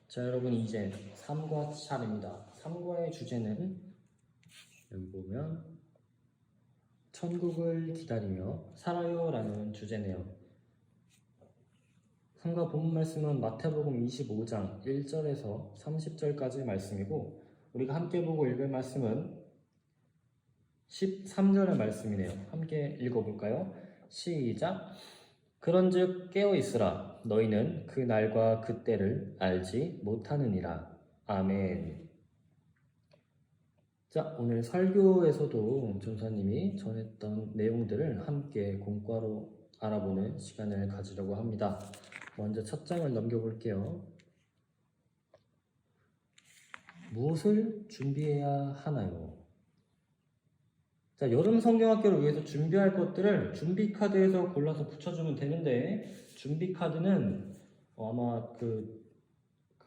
자, 여러분 이제 3과 차례입니다. 3과의 주제는 여기 보면 천국을 기다리며 살아요 라는 주제네요. 3과 본문 말씀은 마태복음 25장 1절에서 30절까지 말씀이고, 우리가 함께 보고 읽을 말씀은 13절의 말씀이네요. 함께 읽어볼까요? 시작! 그런즉 깨어있으라. 너희는 그 날과 그 때를 알지 못하느니라. 아멘. 자, 오늘 설교에서도 전사님이 전했던 내용들을 함께 공과로 알아보는 시간을 가지려고 합니다. 먼저 첫 장을 넘겨볼게요. 무엇을 준비해야 하나요? 자, 여름 성경학교를 위해서 준비할 것들을 준비 카드에서 골라서 붙여주면 되는데, 준비 카드는 아마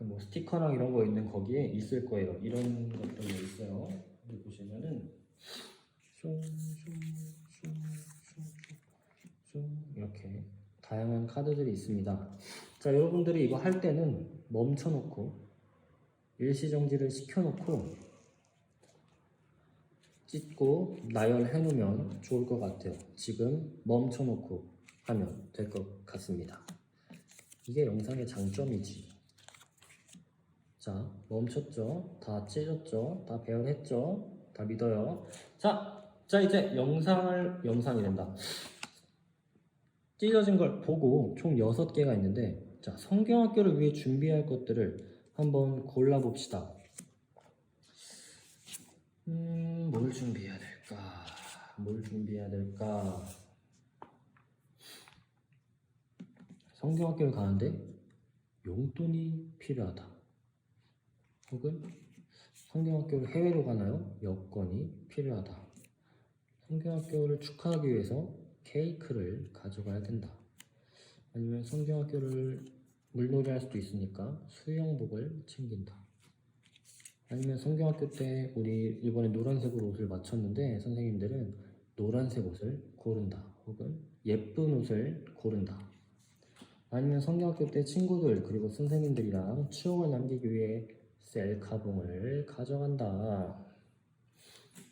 뭐 스티커랑 이런 거 있는 거기에 있을 거예요. 이런 것들이 있어요. 여기 보시면은 이렇게 다양한 카드들이 있습니다. 자, 여러분들이 이거 할 때는 멈춰놓고 일시정지를 시켜놓고 찍고 나열해 놓으면 좋을 것 같아요. 지금 멈춰놓고 하면 될 것 같습니다. 이게 영상의 장점이지. 자, 멈췄죠? 다 찢었죠? 다 배열했죠? 다 믿어요. 자 이제 영상이 된다. 찢어진 걸 보고 총 6개가 있는데, 자, 성경학교를 위해 준비할 것들을 한번 골라봅시다. 뭘 준비해야 될까? 성경학교를 가는데 용돈이 필요하다. 혹은 성경학교를 해외로 가나요? 여권이 필요하다. 성경학교를 축하하기 위해서 케이크를 가져가야 된다. 아니면 성경학교를 물놀이 할 수도 있으니까 수영복을 챙긴다. 아니면 성경학교 때 우리 이번에 노란색으로 옷을 맞췄는데 선생님들은 노란색 옷을 고른다. 혹은 예쁜 옷을 고른다. 아니면 성경학교 때 친구들 그리고 선생님들이랑 추억을 남기기 위해 셀카봉을 가져간다.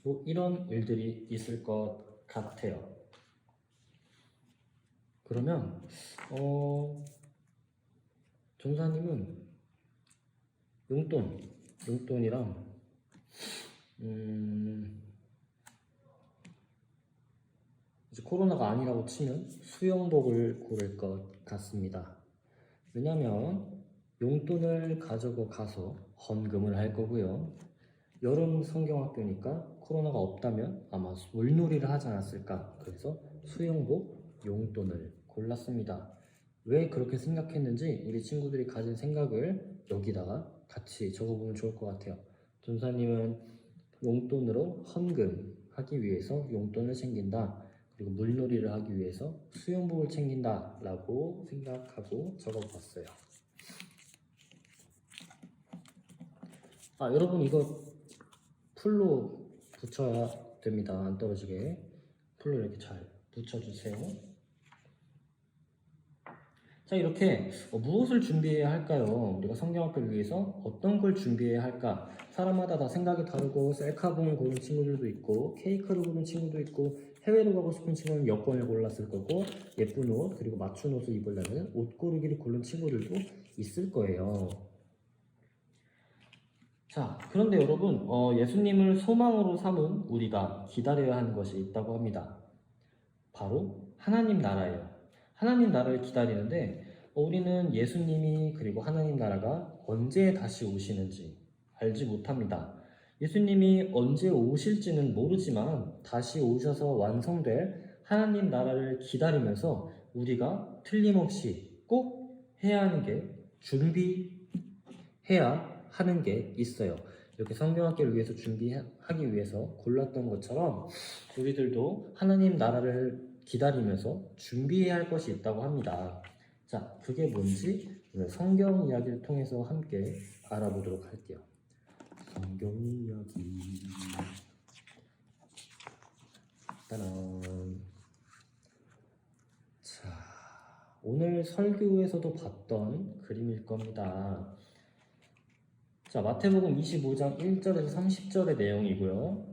뭐 이런 일들이 있을 것 같아요. 그러면 전사님은 용돈이랑 이제 코로나가 아니라고 치면 수영복을 고를 것 같습니다. 왜냐면 용돈을 가지고 가서 헌금을 할 거고요. 여름 성경학교니까 코로나가 없다면 아마 물놀이를 하지 않았을까. 그래서 수영복, 용돈을 골랐습니다. 왜 그렇게 생각했는지 우리 친구들이 가진 생각을 여기다가 같이 적어보면 좋을 것 같아요. 전사님은 용돈으로 헌금하기 위해서 용돈을 챙긴다. 그리고 물놀이를 하기 위해서 수영복을 챙긴다 라고 생각하고 적어봤어요. 여러분 이거 풀로 붙여야 됩니다. 안 떨어지게 풀로 이렇게 잘 붙여주세요. 자, 이렇게 무엇을 준비해야 할까요? 우리가 성경학교를 위해서 어떤 걸 준비해야 할까? 사람마다 다 생각이 다르고 셀카봉을 고른 친구들도 있고 케이크를 고른 친구도 있고 해외로 가고 싶은 친구는 여권을 골랐을 거고 예쁜 옷 그리고 맞춘 옷을 입으려면 옷 고르기를 고른 친구들도 있을 거예요. 자, 그런데 여러분 예수님을 소망으로 삼은 우리가 기다려야 하는 것이 있다고 합니다. 바로 하나님 나라예요. 하나님 나라를 기다리는데 우리는 예수님이 그리고 하나님 나라가 언제 다시 오시는지 알지 못합니다. 예수님이 언제 오실지는 모르지만 다시 오셔서 완성될 하나님 나라를 기다리면서 우리가 틀림없이 꼭 해야 하는 게 준비해야 하는 게 있어요. 이렇게 성경학교를 위해서 준비하기 위해서 골랐던 것처럼 우리들도 하나님 나라를 기다리면서 준비해야 할 것이 있다고 합니다. 자, 그게 뭔지 오늘 성경 이야기를 통해서 함께 알아보도록 할게요. 성경 이야기. 따란. 자, 오늘 설교에서도 봤던 그림일 겁니다. 자, 마태복음 25장 1절에서 30절의 내용이고요.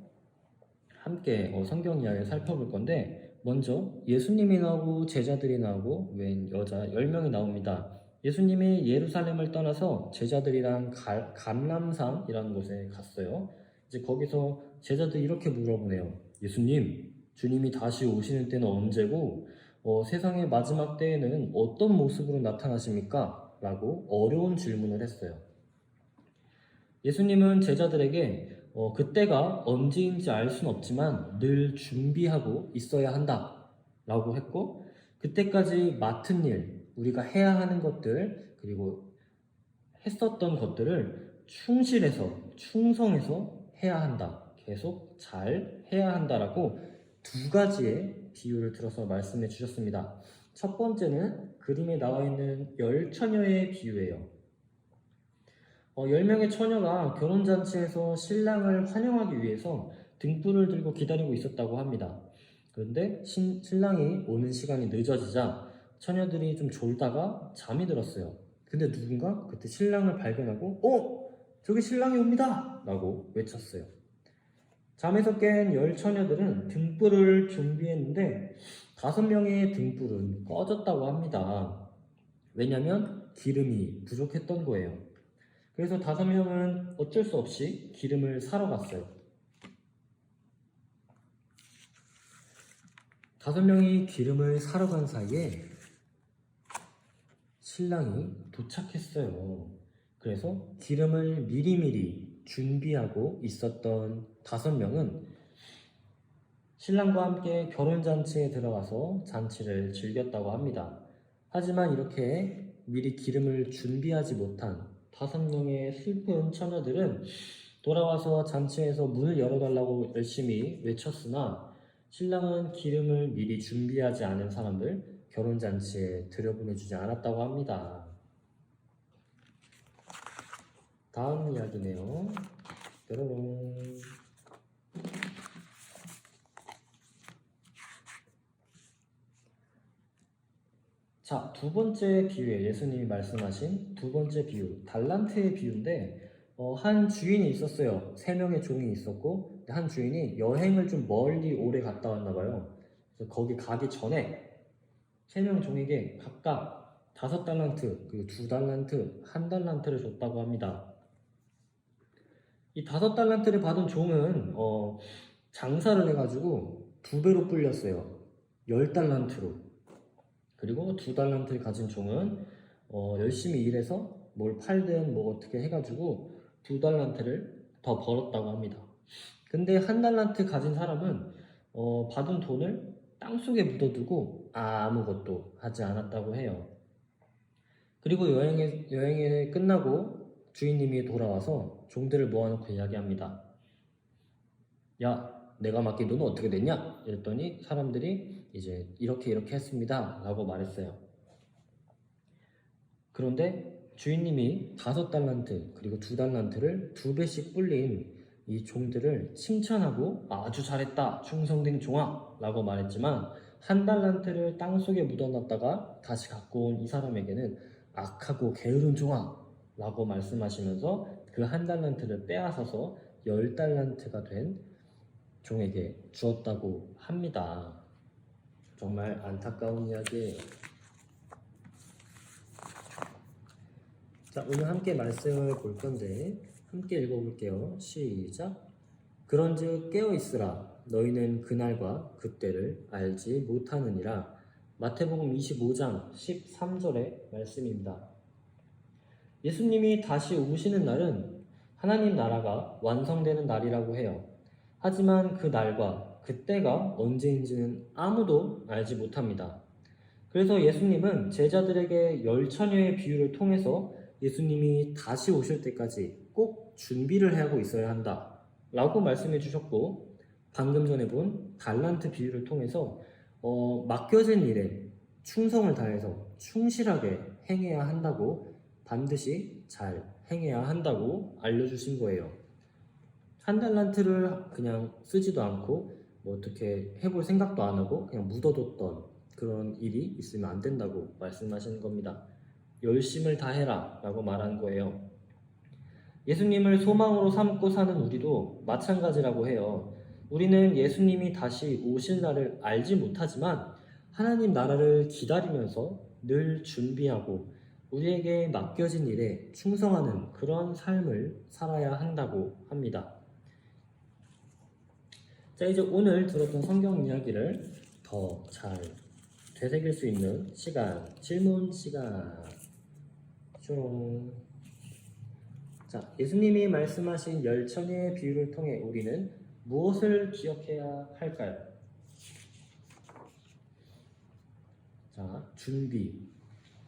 함께 성경 이야기를 살펴볼 건데, 먼저 예수님이 나오고 제자들이 나오고 웬 여자 10명이 나옵니다. 예수님이 예루살렘을 떠나서 제자들이랑 감람산이라는 곳에 갔어요. 이제 거기서 제자들이 이렇게 물어보네요. 예수님, 주님이 다시 오시는 때는 언제고 세상의 마지막 때에는 어떤 모습으로 나타나십니까? 라고 어려운 질문을 했어요. 예수님은 제자들에게 그때가 언제인지 알 수는 없지만 늘 준비하고 있어야 한다 라고 했고, 그때까지 맡은 일, 우리가 해야 하는 것들, 그리고 했었던 것들을 충성해서 해야 한다, 계속 잘 해야 한다라고 두 가지의 비유를 들어서 말씀해 주셨습니다. 첫 번째는 그림에 나와 있는 10처녀의 비유예요. 10명의 처녀가 결혼잔치에서 신랑을 환영하기 위해서 등불을 들고 기다리고 있었다고 합니다. 그런데 신랑이 오는 시간이 늦어지자 처녀들이 좀 졸다가 잠이 들었어요. 근데 누군가 그때 신랑을 발견하고 저기 신랑이 옵니다! 라고 외쳤어요. 잠에서 깬 10처녀들은 등불을 준비했는데 5명의 등불은 꺼졌다고 합니다. 왜냐면 기름이 부족했던 거예요. 그래서 5명은 어쩔 수 없이 기름을 사러 갔어요. 5명이 기름을 사러 간 사이에 신랑이 도착했어요. 그래서 기름을 미리미리 준비하고 있었던 5명은 신랑과 함께 결혼잔치에 들어가서 잔치를 즐겼다고 합니다. 하지만 이렇게 미리 기름을 준비하지 못한 5명의 슬픈 처녀들은 돌아와서 잔치에서 문을 열어달라고 열심히 외쳤으나 신랑은 기름을 미리 준비하지 않은 사람들 결혼잔치에 들여보내주지 않았다고 합니다. 다음 이야기네요. 뾰로롱. 자, 두 번째 비유에 예수님이 말씀하신 두 번째 비유, 달란트의 비유인데 한 주인이 있었어요. 3명의 종이 있었고 한 주인이 여행을 좀 멀리 오래 갔다 왔나 봐요. 그래서 거기 가기 전에 3명 종에게 각각 5달란트, 그리고 2달란트, 1달란트를 줬다고 합니다. 이 5달란트를 받은 종은 장사를 해가지고 2배로 불렸어요. 10달란트로. 그리고 2달란트를 가진 종은 열심히 일해서 뭘 팔든 뭐 어떻게 해가지고 2달란트를 더 벌었다고 합니다. 근데 1달란트 가진 사람은 받은 돈을 땅속에 묻어두고 아무것도 하지 않았다고 해요. 그리고 여행이 끝나고 주인님이 돌아와서 종들을 모아놓고 이야기합니다. 야, 내가 맡긴 돈은 어떻게 됐냐? 이랬더니 사람들이 이제 이렇게 했습니다 라고 말했어요. 그런데 주인님이 5달란트 그리고 2달란트를 2배씩 불린 이 종들을 칭찬하고 아주 잘했다, 충성된 종아 라고 말했지만 1달란트를 땅속에 묻어놨다가 다시 갖고 온 이 사람에게는 악하고 게으른 종아 라고 말씀하시면서 그 1달란트를 빼앗아서 10달란트가 된 종에게 주었다고 합니다. 정말 안타까운 이야기예요. 자, 오늘 함께 말씀을 볼 건데 함께 읽어볼게요. 시작. 그런즉 깨어있으라. 너희는 그날과 그때를 알지 못하느니라. 마태복음 25장 13절의 말씀입니다. 예수님이 다시 오시는 날은 하나님 나라가 완성되는 날이라고 해요. 하지만 그 날과 그때가 언제인지는 아무도 알지 못합니다. 그래서 예수님은 제자들에게 10처녀의 비유를 통해서 예수님이 다시 오실 때까지 꼭 준비를 하고 있어야 한다 라고 말씀해 주셨고, 방금 전에 본 달란트 비유를 통해서 맡겨진 일에 충성을 다해서 충실하게 행해야 한다고, 반드시 잘 행해야 한다고 알려주신 거예요. 1달란트를 그냥 쓰지도 않고 뭐 어떻게 해볼 생각도 안 하고 그냥 묻어뒀던 그런 일이 있으면 안 된다고 말씀하시는 겁니다. 열심을 다해라 라고 말한 거예요. 예수님을 소망으로 삼고 사는 우리도 마찬가지라고 해요. 우리는 예수님이 다시 오실 날을 알지 못하지만 하나님 나라를 기다리면서 늘 준비하고 우리에게 맡겨진 일에 충성하는 그런 삶을 살아야 한다고 합니다. 자, 이제 오늘 들었던 성경 이야기를 더 잘 되새길 수 있는 시간, 질문 시간. 뾰롱. 자, 예수님이 말씀하신 열천의 비유를 통해 우리는 무엇을 기억해야 할까요? 자,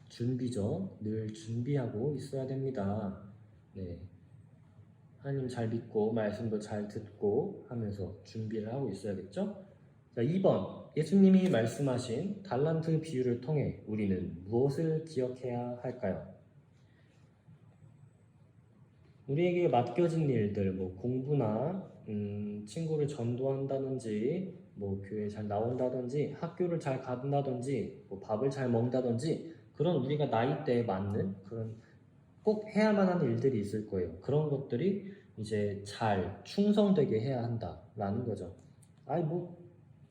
준비죠. 늘 준비하고 있어야 됩니다. 네, 하나님 잘 믿고 말씀도 잘 듣고 하면서 준비를 하고 있어야겠죠? 자, 2번 예수님이 말씀하신 달란트 비유를 통해 우리는 무엇을 기억해야 할까요? 우리에게 맡겨진 일들, 뭐 공부나 친구를 전도한다든지, 뭐 교회 잘 나온다든지, 학교를 잘 간다든지, 뭐 밥을 잘 먹는다든지 그런 우리가 나이대에 맞는 그런 꼭 해야만 하는 일들이 있을 거예요. 그런 것들이 이제 잘 충성되게 해야 한다라는 거죠. 아니 뭐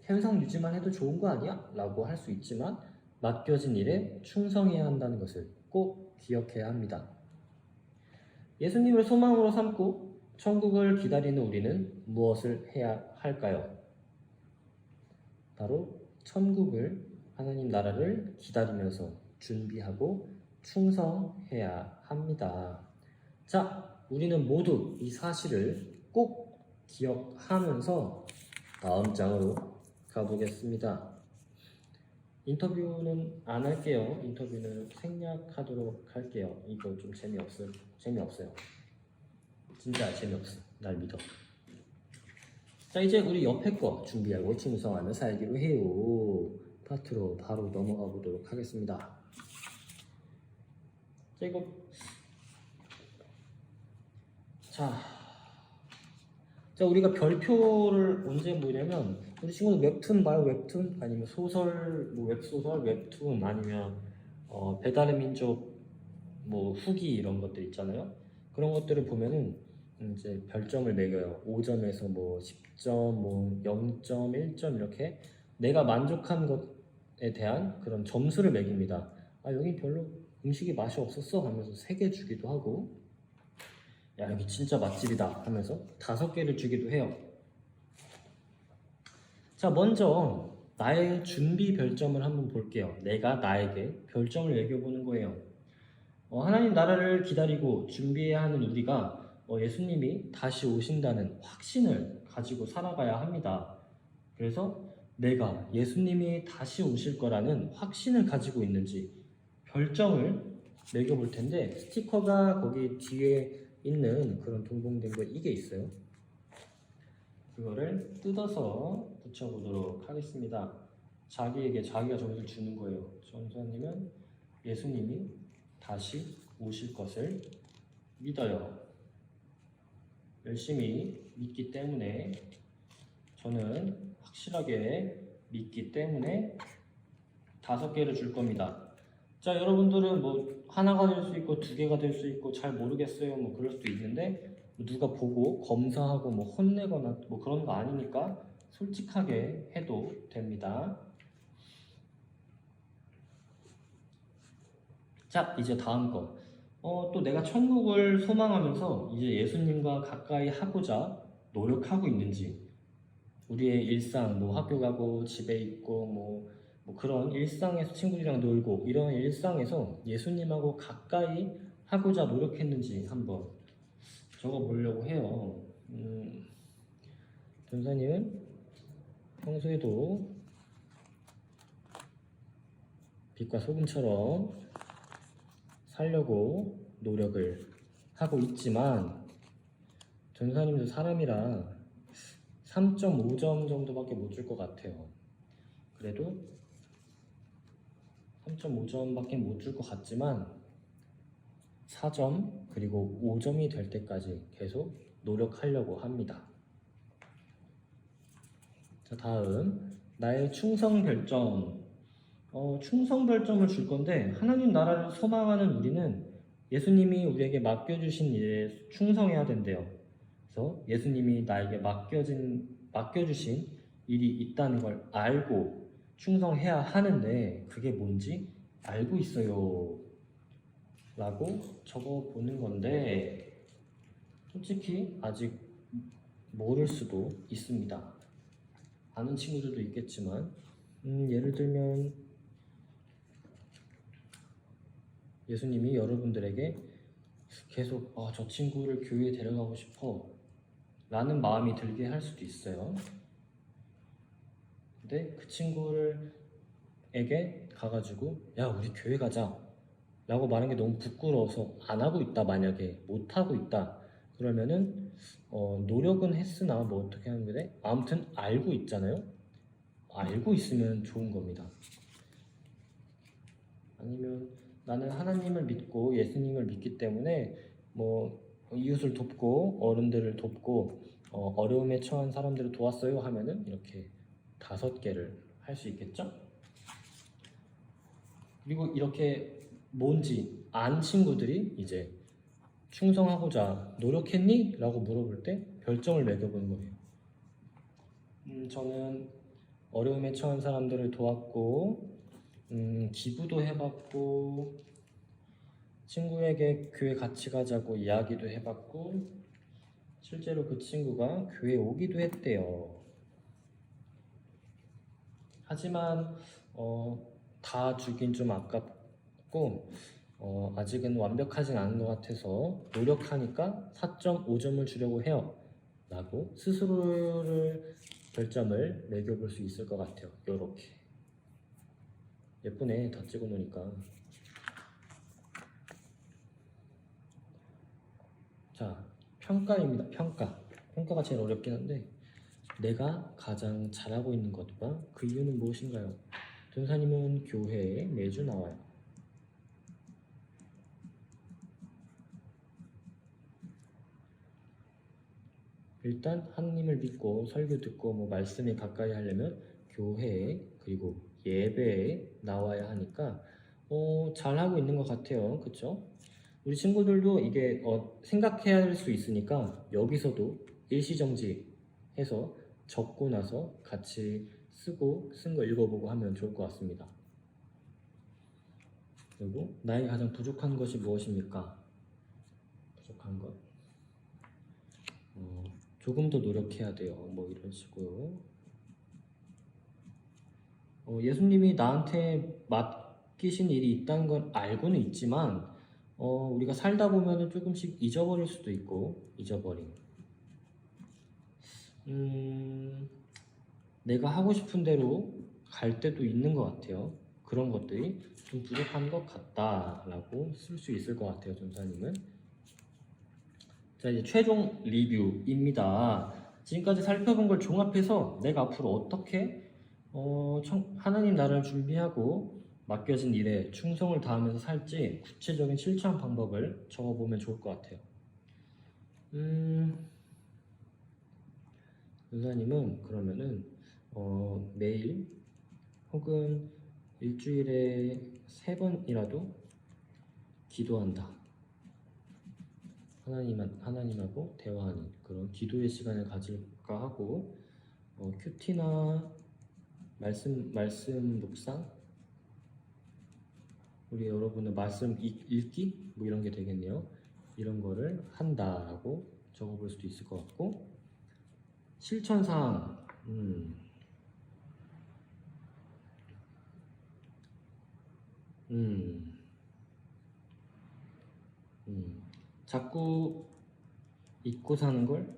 현상 유지만 해도 좋은 거 아니야? 라고 할 수 있지만 맡겨진 일에 충성해야 한다는 것을 꼭 기억해야 합니다. 예수님을 소망으로 삼고 천국을 기다리는 우리는 무엇을 해야 할까요? 바로 천국을, 하나님 나라를 기다리면서 준비하고 충성해야 합니다. 자, 우리는 모두 이 사실을 꼭 기억하면서 다음 장으로 가보겠습니다. 인터뷰는 안 할게요. 인터뷰는 생략하도록 할게요. 이거 좀 재미없어요. 진짜 재미없어. 날 믿어. 자, 이제 우리 옆에 거 준비하고 충성하며 살기로 해요. 파트로 바로 넘어가 보도록 하겠습니다. 자, 이거 자, 우리가 별표를 언제 보냐면 우리 친구들 웹툰 봐요. 웹툰 아니면 소설, 뭐 웹소설, 웹툰 아니면 배달의 민족 뭐 후기 이런 것들 있잖아요. 그런 것들을 보면은 이제 별점을 매겨요. 5점에서 뭐 10점, 뭐 0점, 1점 이렇게 내가 만족한 것에 대한 그런 점수를 매깁니다. 아, 여기 별로 음식이 맛이 없었어 하면서 3개 주기도 하고, 야, 여기 진짜 맛집이다 하면서 5개를 주기도 해요. 자, 먼저 나의 준비 별점을 한번 볼게요. 내가 나에게 별점을 매겨보는 거예요. 하나님 나라를 기다리고 준비해야 하는 우리가 예수님이 다시 오신다는 확신을 가지고 살아가야 합니다. 그래서 내가 예수님이 다시 오실 거라는 확신을 가지고 있는지 별점을 매겨볼 텐데, 스티커가 거기 뒤에 있는 그런 동봉된 거 이게 있어요. 그거를 뜯어서 붙여보도록 하겠습니다. 자기에게 자기가 점수를 주는 거예요. 전사님은 예수님이 다시 오실 것을 믿어요. 열심히 믿기 때문에, 저는 확실하게 믿기 때문에 5개를 줄 겁니다. 자, 여러분들은 뭐 하나가 될 수 있고 2개가 될 수 있고 잘 모르겠어요, 뭐 그럴 수도 있는데, 누가 보고 검사하고 뭐 혼내거나 뭐 그런 거 아니니까 솔직하게 해도 됩니다. 자, 이제 다음 거. 또 내가 천국을 소망하면서 이제 예수님과 가까이 하고자 노력하고 있는지, 우리의 일상, 뭐 학교 가고 집에 있고 뭐 그런 일상에서 친구들이랑 놀고 이런 일상에서 예수님하고 가까이 하고자 노력했는지 한번 적어보려고 해요. 전사님은 평소에도 빛과 소금처럼 살려고 노력을 하고 있지만, 전사님도 사람이라 3.5점 정도밖에 못 줄 것 같아요. 그래도 3.5점밖에 못 줄 것 같지만 4점 그리고 5점이 될 때까지 계속 노력하려고 합니다. 자, 다음 나의 충성 별점. 충성 별점을 줄 건데, 하나님 나라를 소망하는 우리는 예수님이 우리에게 맡겨주신 일에 충성해야 된대요. 그래서 예수님이 나에게 맡겨주신 일이 있다는 걸 알고 충성해야 하는데 그게 뭔지 알고 있어요 라고 적어 보는 건데 솔직히 아직 모를 수도 있습니다. 아는 친구들도 있겠지만 예를 들면 예수님이 여러분들에게 계속 저 친구를 교회에 데려가고 싶어 라는 마음이 들게 할 수도 있어요. 근데 그 친구에게 가가지고 야 우리 교회 가자 라고 말하는 게 너무 부끄러워서 안 하고 있다, 만약에 못 하고 있다 그러면은 노력은 했으나 뭐 어떻게 하는 건데 아무튼 알고 있잖아요. 알고 있으면 좋은 겁니다. 아니면 나는 하나님을 믿고 예수님을 믿기 때문에 뭐 이웃을 돕고 어른들을 돕고 어려움에 처한 사람들을 도왔어요 하면은 이렇게 5개를 할 수 있겠죠? 그리고 이렇게 뭔지 안 친구들이 이제 충성하고자 노력했니? 라고 물어볼 때 별점을 매겨보는 거예요. 저는 어려움에 처한 사람들을 도왔고 기부도 해봤고 친구에게 교회 같이 가자고 이야기도 해봤고 실제로 그 친구가 교회 오기도 했대요. 하지만 다 주긴 좀 아깝고 아직은 완벽하진 않은 것 같아서 노력하니까 4.5점을 주려고 해요 라고 스스로를 별점을 매겨볼 수 있을 것 같아요. 요렇게 예쁘네. 다 찍어 놓으니까. 자, 평가입니다. 평가가 제일 어렵긴 한데 내가 가장 잘하고 있는 것과 그 이유는 무엇인가요? 전사님은 교회에 매주 나와요. 일단 하나님을 믿고 설교 듣고 뭐 말씀에 가까이 하려면 교회에 그리고 예배에 나와야 하니까 잘하고 있는 것 같아요. 그쵸? 우리 친구들도 이게 생각해야 할 수 있으니까 여기서도 일시정지해서 적고 나서 같이 쓰고 쓴 거 읽어보고 하면 좋을 것 같습니다. 그리고 나에게 가장 부족한 것이 무엇입니까? 부족한 것 조금 더 노력해야 돼요. 뭐 이런 식으로 예수님이 나한테 맡기신 일이 있다는 걸 알고는 있지만 우리가 살다 보면은 조금씩 잊어버릴 수도 있고 내가 하고 싶은 대로 갈 때도 있는 것 같아요. 그런 것들이 좀 부족한 것 같다라고 쓸 수 있을 것 같아요, 전사님은. 자, 이제 최종 리뷰입니다. 지금까지 살펴본 걸 종합해서 내가 앞으로 어떻게 하나님 나라를 준비하고 맡겨진 일에 충성을 다하면서 살지 구체적인 실천 방법을 적어보면 좋을 것 같아요. 전사님은 그러면은 매일 혹은 일주일에 3번이라도 기도한다. 하나님하고 대화하는 그런 기도의 시간을 가질까 하고 큐티나 말씀 묵상 우리 여러분의 말씀 읽기 뭐 이런 게 되겠네요. 이런 거를 한다라고 적어볼 수도 있을 것 같고 실천사항 자꾸 잊고 사는 걸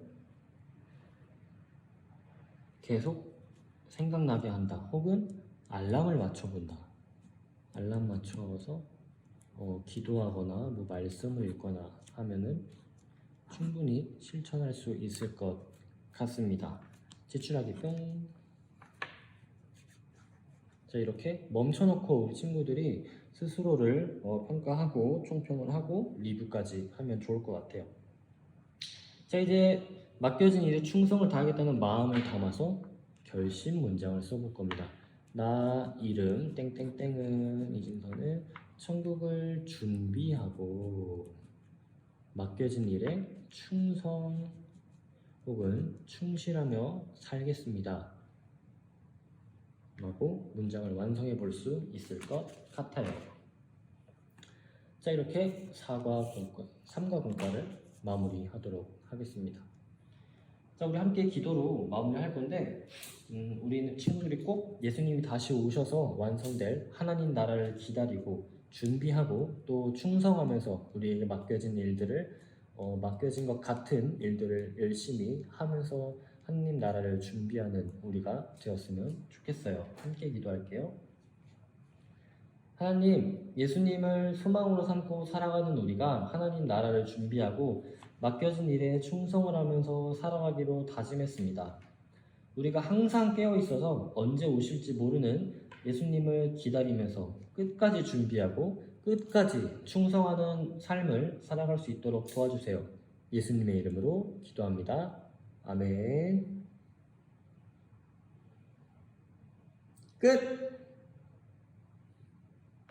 계속 생각나게 한다. 혹은 알람을 맞춰본다. 알람 맞춰서 기도하거나 뭐 말씀을 읽거나 하면은 충분히 실천할 수 있을 것 같습니다. 제출하기 뿅. 자, 이렇게 멈춰놓고 우리 친구들이 스스로를 평가하고 총평을 하고 리뷰까지 하면 좋을 것 같아요. 자, 이제 맡겨진 일에 충성을 다하겠다는 마음을 담아서 결심 문장을 써볼 겁니다. 나 이름 땡땡땡은 이진서는 천국을 준비하고 맡겨진 일에 충성 혹은 충실하며 살겠습니다. 라고 문장을 완성해 볼 수 있을 것 같아요. 자, 이렇게 4과 공과, 3과 공과를 마무리하도록 하겠습니다. 자, 우리 함께 기도로 마무리할 건데 우리는 친구들이 꼭 예수님이 다시 오셔서 완성될 하나님 나라를 기다리고 준비하고 또 충성하면서 우리에게 맡겨진 일들을 맡겨진 것 같은 일들을 열심히 하면서 하나님 나라를 준비하는 우리가 되었으면 좋겠어요. 함께 기도할게요. 하나님, 예수님을 소망으로 삼고 살아가는 우리가 하나님 나라를 준비하고 맡겨진 일에 충성을 하면서 살아가기로 다짐했습니다. 우리가 항상 깨어 있어서 언제 오실지 모르는 예수님을 기다리면서 끝까지 준비하고 끝까지 충성하는 삶을 살아갈 수 있도록 도와주세요. 예수님의 이름으로 기도합니다. 아멘. 끝!